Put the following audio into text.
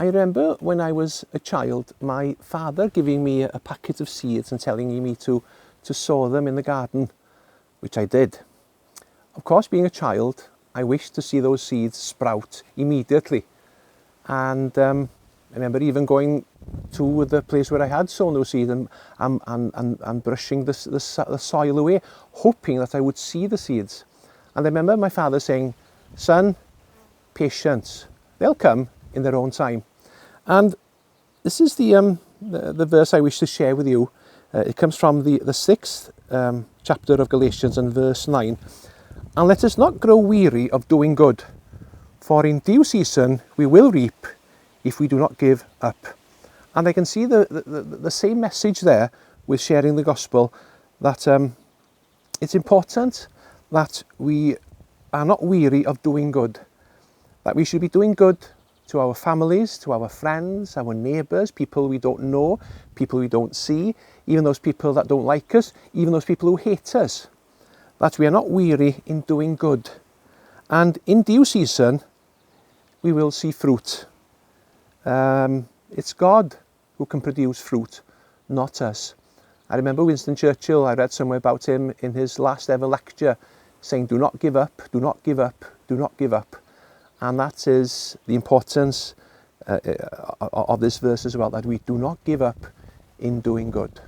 I remember when I was a child, my father giving me a packet of seeds and telling me to sow them in the garden, which I did. Of course, being a child, I wished to see those seeds sprout immediately. And I remember even going to the place where I had sown those seeds and brushing the soil away, hoping that I would see the seeds. And I remember my father saying, "Son, patience, they'll come in their own time." And this is the verse I wish to share with you. It comes from the 6th chapter of Galatians and verse 9. "And let us not grow weary of doing good, for in due season we will reap if we do not give up." And I can see the same message there with sharing the gospel, that it's important that we are not weary of doing good, that we should be doing good to our families, to our friends, our neighbours, people we don't know, people we don't see, even those people that don't like us, even those people who hate us, that we are not weary in doing good. And in due season, we will see fruit. It's God who can produce fruit, not us. I remember Winston Churchill, I read somewhere about him in his last ever lecture, saying, "Do not give up, do not give up, do not give up." And that is the importance of this verse as well, that we do not give up in doing good.